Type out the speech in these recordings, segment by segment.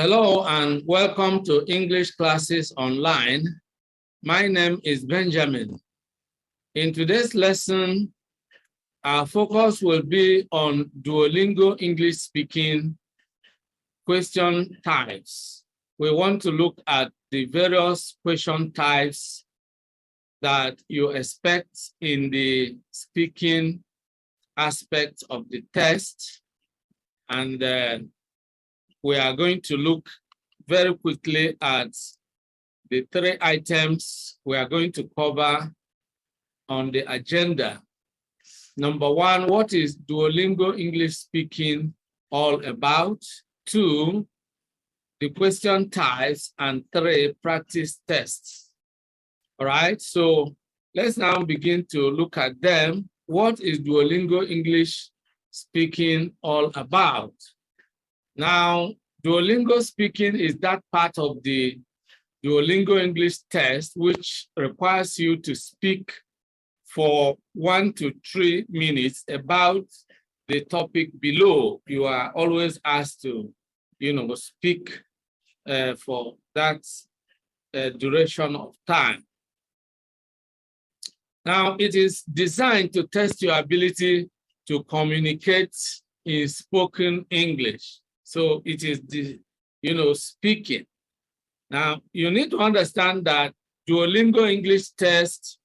Hello and welcome to English Classes Online. My name is Benjamin. In today's lesson, our focus will be on Duolingo English Speaking question types. We want to look at the various question types that you expect in the speaking aspect of the test. And we are going to look very quickly at the three items we are going to cover on the agenda. Number one, what is Duolingo English Speaking all about? 2, the question types, and 3, practice tests. All right, so let's now begin to look at them. What is Duolingo English Speaking all about? Now, Duolingo Speaking is that part of the Duolingo English test which requires you to speak for 1 to 3 minutes about the topic below. You are always asked to, speak for that duration of time. Now, it is designed to test your ability to communicate in spoken English. So it is the, speaking. Now, you need to understand that Duolingo English test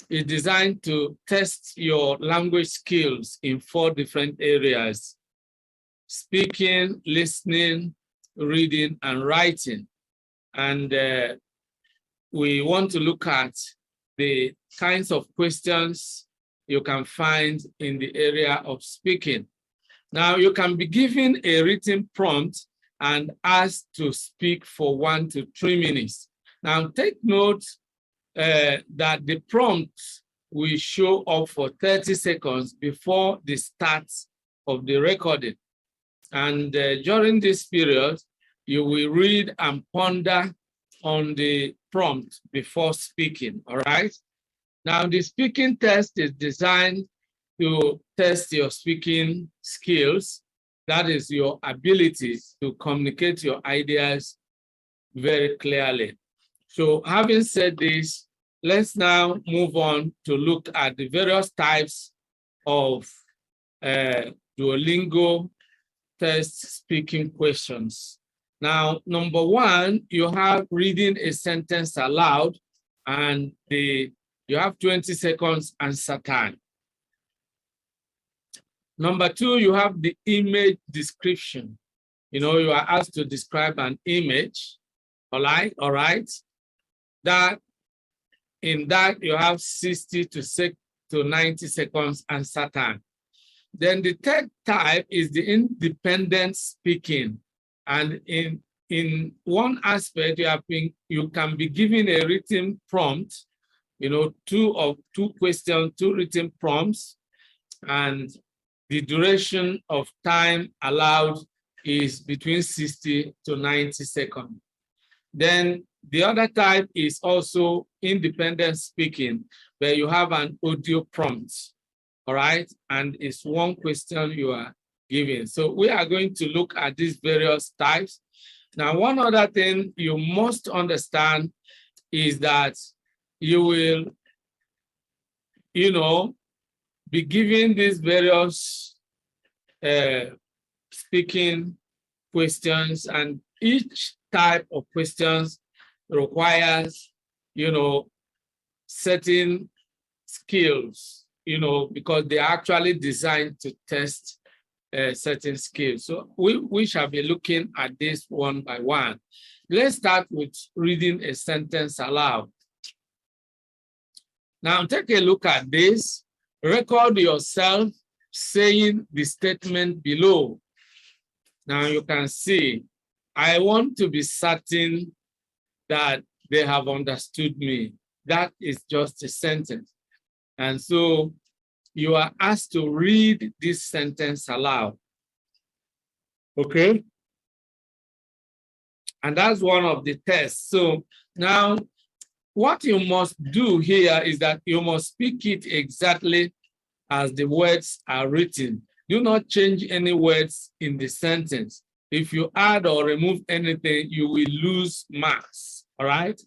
is designed to test your language skills in 4 different areas: speaking, listening, reading, and writing. And we want to look at the kinds of questions you can find in the area of speaking. Now, you can be given a written prompt and asked to speak for 1 to 3 minutes. Now, take note that the prompt will show up for 30 seconds before the start of the recording. And during this period, you will read and ponder on the prompt before speaking, all right? Now, the speaking test is designed to test your speaking skills. That is your ability to communicate your ideas very clearly. So having said this, let's now move on to look at the various types of Duolingo test speaking questions. Now, number 1, you have reading a sentence aloud, and you have 20 seconds answer time. Number 2, you have the image description. You are asked to describe an image, all right? In that, you have 60 to 90 seconds answer time. Then the third type is the independent speaking. And in one aspect, you can be given a written prompt, 2 questions, 2 written prompts, and the duration of time allowed is between 60 to 90 seconds. Then the other type is also independent speaking, where you have an audio prompt, all right? And it's 1 question you are given. So we are going to look at these various types. Now, one other thing you must understand is that you will, be given these various speaking questions, and each type of questions requires, certain skills, because they are actually designed to test certain skills. So we shall be looking at this one by one. Let's start with reading a sentence aloud. Now, take a look at this. Record yourself saying the statement below. Now, you can see, I want to be certain that they have understood me. That is just a sentence. And so you are asked to read this sentence aloud. Okay? And that's one of the tests. So now, what you must do here is that you must speak it exactly as the words are written. Do not change any words in the sentence. If you add or remove anything, you will lose marks, all right?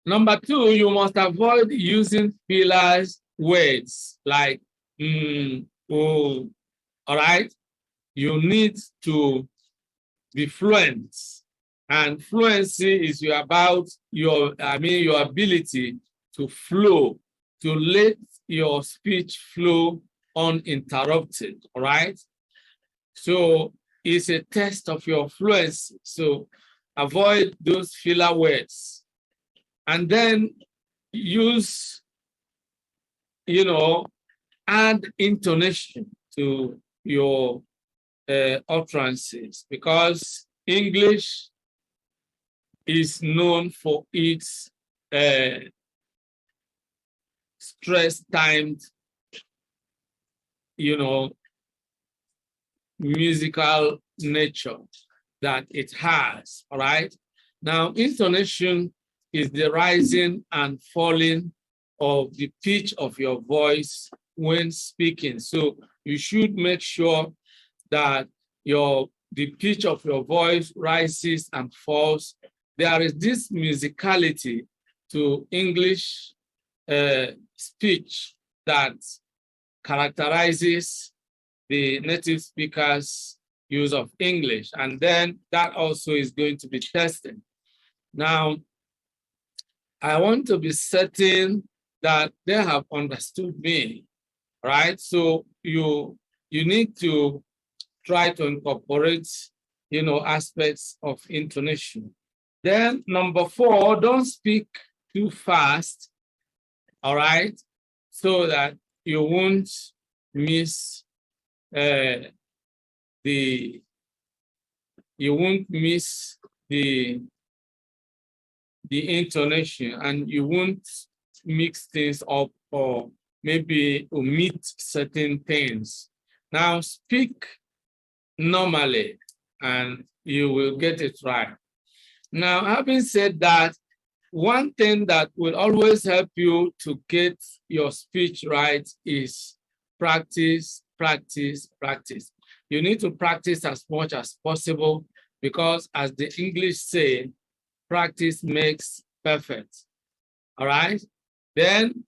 Number two, you must avoid using fillers words like oh, all right? You need to be fluent. And fluency is about your ability to flow, to let your speech flow uninterrupted, all right? So it's a test of your fluency. So avoid those filler words. And then use, add intonation to your utterances, because English is known for its stress-timed, musical nature that it has, all right? Now, intonation is the rising and falling of the pitch of your voice when speaking. So you should make sure that the pitch of your voice rises and falls. There is this musicality to English speech that characterizes the native speakers' use of English, and then that also is going to be tested. Now, I want to be certain that they have understood me, right? So you need to try to incorporate, aspects of intonation. Then number four, don't speak too fast, all right? So that you won't miss the intonation, and you won't mix things up or maybe omit certain things. Now speak normally and you will get it right. Now, having said that, one thing that will always help you to get your speech right is practice, practice, practice. You need to practice as much as possible, because as the English say, practice makes perfect, all right? Then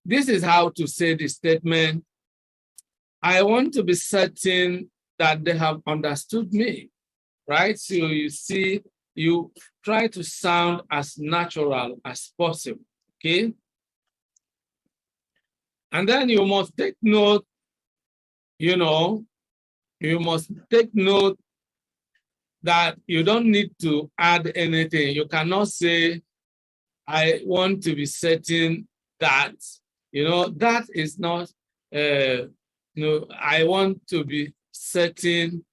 this is how to say the statement, I want to be certain that they have understood me, right? So you see, you try to sound as natural as possible, okay? And then you must take note, you must take note that you don't need to add anything. You cannot say, I want to be certain that, that is not, I want to be certain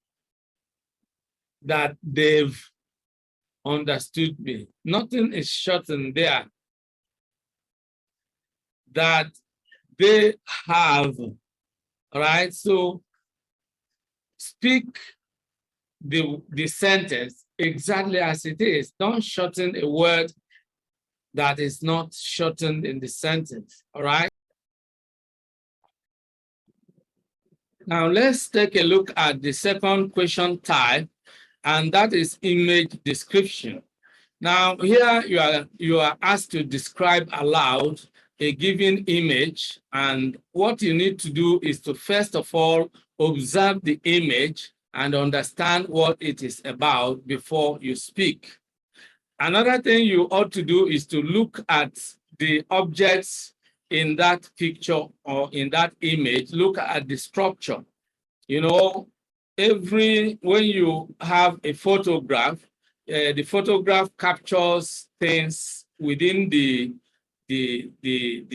that they've understood me. Nothing is shortened there. That they have, right? So speak the sentence exactly as it is. Don't shorten a word that is not shortened in the sentence, all right? Now let's take a look at the second question type, and that is image description. Now here you are asked to describe aloud a given image, and what you need to do is to first of all observe the image and understand what it is about before you speak. Another thing you ought to do is to look at the objects in that picture or in that image, look at the structure. When you have a photograph, the photograph captures things within the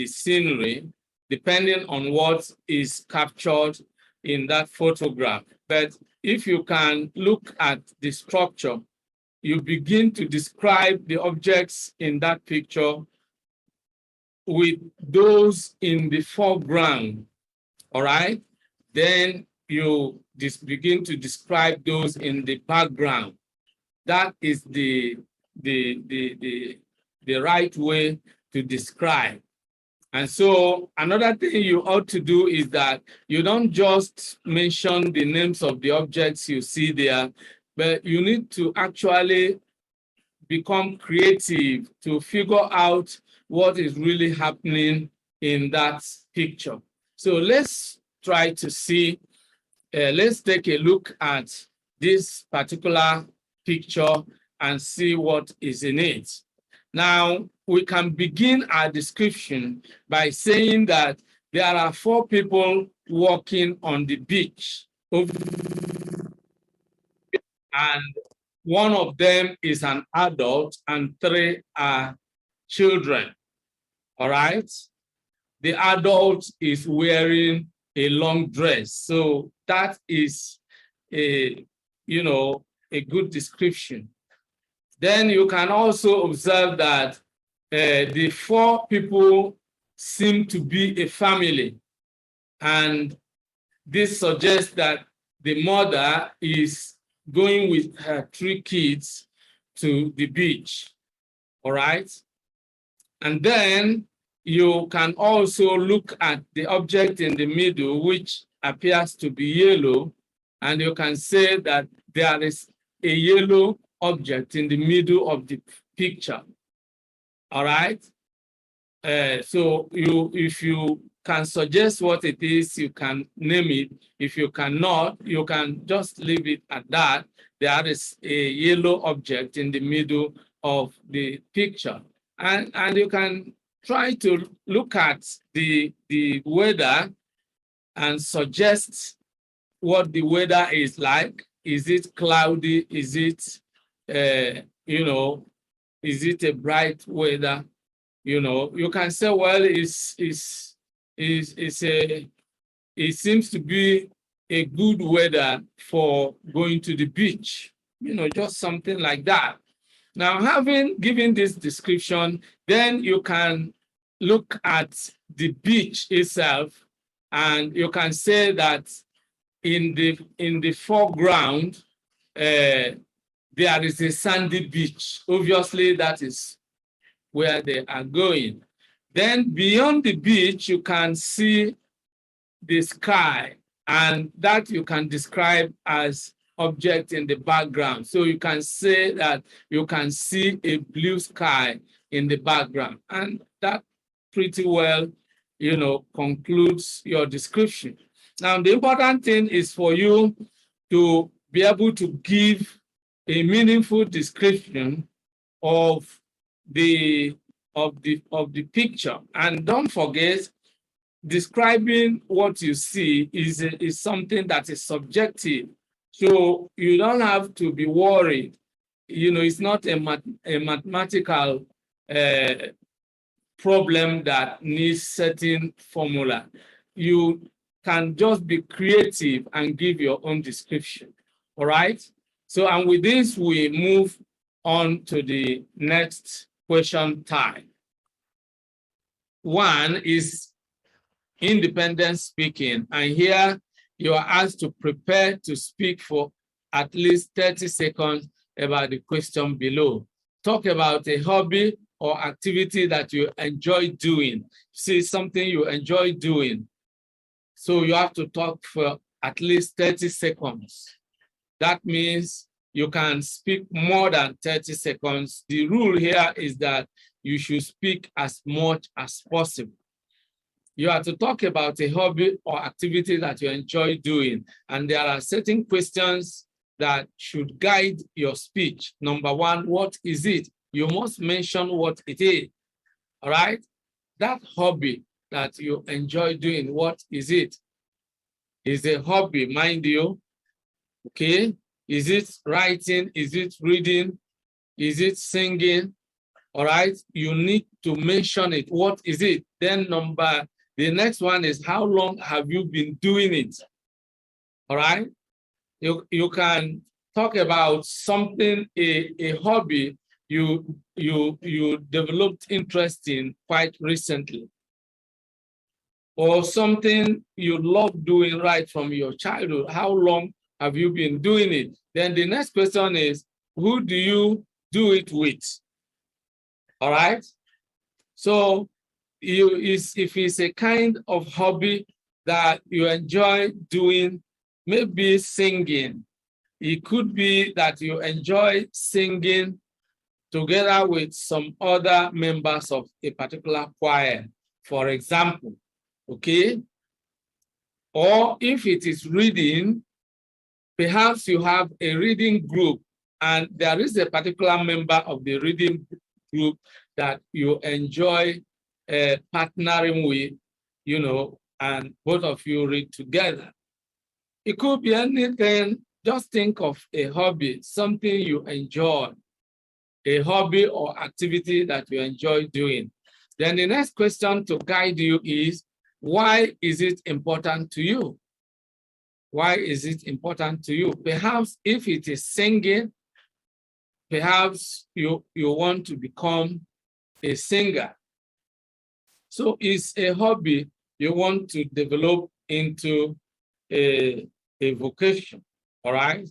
scenery, depending on what is captured in that photograph. But if you can look at the structure, you begin to describe the objects in that picture with those in the foreground, all right? Then you begin to describe those in the background. That is the right way to describe. And so another thing you ought to do is that you don't just mention the names of the objects you see there, but you need to actually become creative to figure out what is really happening in that picture. So let's try to see, let's take a look at this particular picture and see what is in it. Now, we can begin our description by saying that there are 4 people walking on the beach, and one of them is an adult and 3 are children. All right? The adult is wearing a long dress. So that is a, a good description. Then you can also observe that the 4 people seem to be a family. And this suggests that the mother is going with her 3 kids to the beach. All right? And then you can also look at the object in the middle, which appears to be yellow, and you can say that there is a yellow object in the middle of the picture. All right? So if you can suggest what it is, you can name it. If you cannot, you can just leave it at that. There is a yellow object in the middle of the picture. And you can try to look at the weather and suggest what the weather is like. Is it cloudy? Is it, is it a bright weather? You can say, well, it seems to be a good weather for going to the beach, just something like that. Now, having given this description, then you can look at the beach itself, and you can say that in the foreground, there is a sandy beach. Obviously, that is where they are going. Then beyond the beach, you can see the sky, and that you can describe as object in the background. So you can say that you can see a blue sky in the background, and that pretty well, concludes your description. Now, the important thing is for you to be able to give a meaningful description of the picture. And don't forget, describing what you see is something that is subjective. So you don't have to be worried. It's not a mathematical problem that needs certain formula. You can just be creative and give your own description. All right? So, and with this, we move on to the next question time. 1 is independent speaking. And here you are asked to prepare to speak for at least 30 seconds about the question below. Talk about a hobby or activity that you enjoy doing. See something you enjoy doing. So you have to talk for at least 30 seconds. That means you can speak more than 30 seconds. The rule here is that you should speak as much as possible. You have to talk about a hobby or activity that you enjoy doing. And there are certain questions that should guide your speech. Number 1, what is it? You must mention what it is. All right? That hobby that you enjoy doing, what is it? Is a hobby, mind you. Okay? Is it writing? Is it reading? Is it singing? All right? You need to mention it. What is it? Then the next one is, how long have you been doing it? All right? You can talk about something, a hobby you developed interest in quite recently, or something you love doing right from your childhood. How long have you been doing it? Then the next question is, who do you do it with? All right? So if it's a kind of hobby that you enjoy doing, maybe singing. It could be that you enjoy singing together with some other members of a particular choir, for example, okay? Or if it is reading, perhaps you have a reading group and there is a particular member of the reading group that you enjoy partnering with, you know, and both of you read together. It could be anything. Just think of a hobby, something you enjoy, a hobby or activity that you enjoy doing. Then the next question to guide you is, why is it important to you? Why is it important to you? Perhaps if it is singing, perhaps you want to become a singer. So it's a hobby you want to develop into a vocation, all right?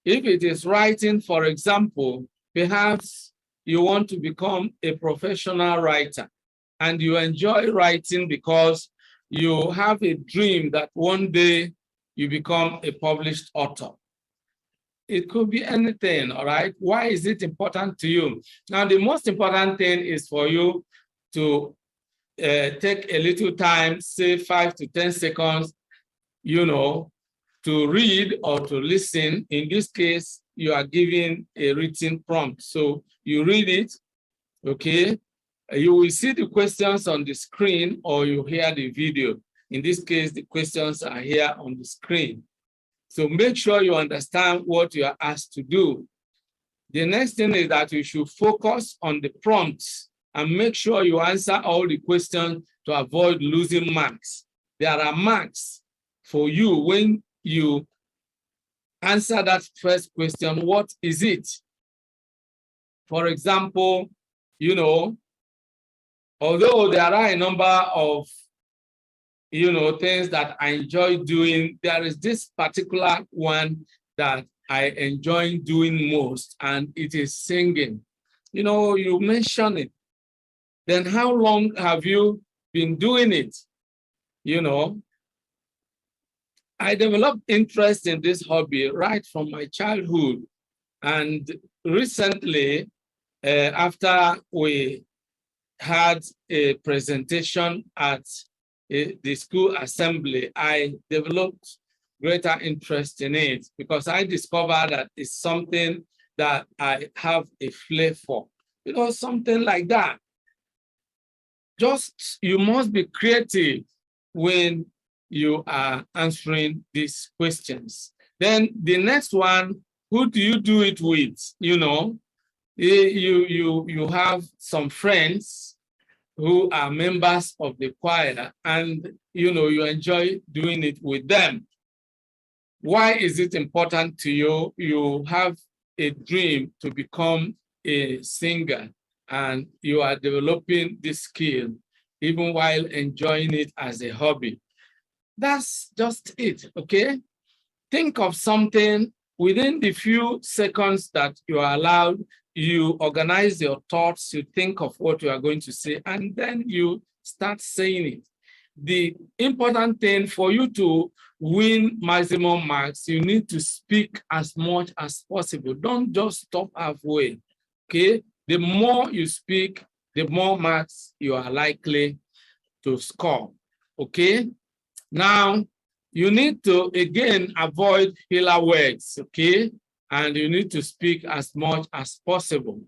If it is writing, for example, perhaps you want to become a professional writer and you enjoy writing because you have a dream that one day you become a published author. It could be anything, all right? Why is it important to you? Now, the most important thing is for you to take a little time, say 5 to 10 seconds, you know, to read or to listen. In this case, you are given a written prompt. So you read it, okay? You will see the questions on the screen or you hear the video. In this case, the questions are here on the screen. So make sure you understand what you are asked to do. The next thing is that you should focus on the prompts and make sure you answer all the questions to avoid losing marks. There are marks for you when you answer that first question. What is it? For example, you know, although there are a number of, you know, things that I enjoy doing, there is this particular one that I enjoy doing most, and it is singing. You know, you mention it. Then how long have you been doing it? You know, I developed interest in this hobby right from my childhood. And recently, after we had a presentation at the school assembly, I developed greater interest in it because I discovered that it's something that I have a flair for. You know, something like that. Just, you must be creative when you are answering these questions. Then the next one, who do you do it with? You know, you have some friends who are members of the choir and, you know, you enjoy doing it with them. Why is it important to you? You have a dream to become a singer and you are developing this skill even while enjoying it as a hobby. That's just it, okay? Think of something within the few seconds that you are allowed. You organize your thoughts, you think of what you are going to say, and then you start saying it. The important thing for you to win maximum marks, you need to speak as much as possible. Don't just stop halfway, okay? The more you speak, the more marks you are likely to score, okay? Now, you need to, again, avoid filler words, okay? And you need to speak as much as possible.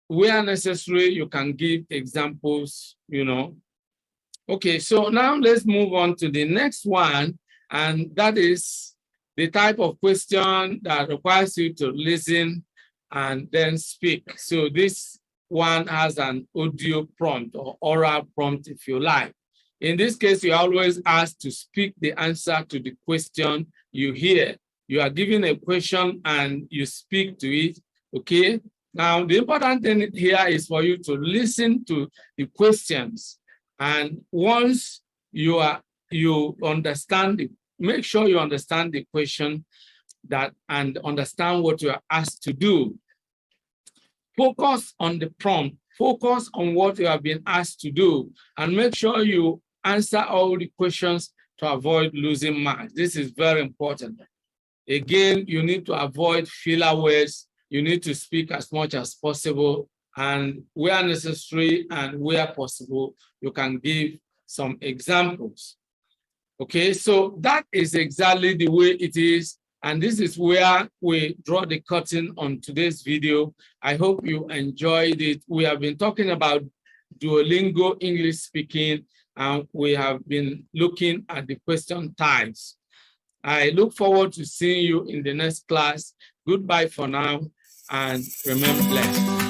Where necessary, you can give examples, you know. Okay, so now let's move on to the next one, and that is the type of question that requires you to listen and then speak. So this one has an audio prompt or oral prompt, if you like. In this case, you are always asked to speak the answer to the question you hear. You are given a question and you speak to it, okay? Now, the important thing here is for you to listen to the questions. And once you understand it, make sure you understand the question and understand what you are asked to do. Focus on the prompt Focus on what you have been asked to do and make sure you answer all the questions to avoid losing marks. This is very important. Again, you need to avoid filler words. You need to speak as much as possible, and where necessary and where possible, you can give some examples. Okay, so that is exactly the way it is, and this is where we draw the curtain on today's video. I hope you enjoyed it. We have been talking about Duolingo English speaking, and we have been looking at the question types. I look forward to seeing you in the next class. Goodbye for now, and remain blessed.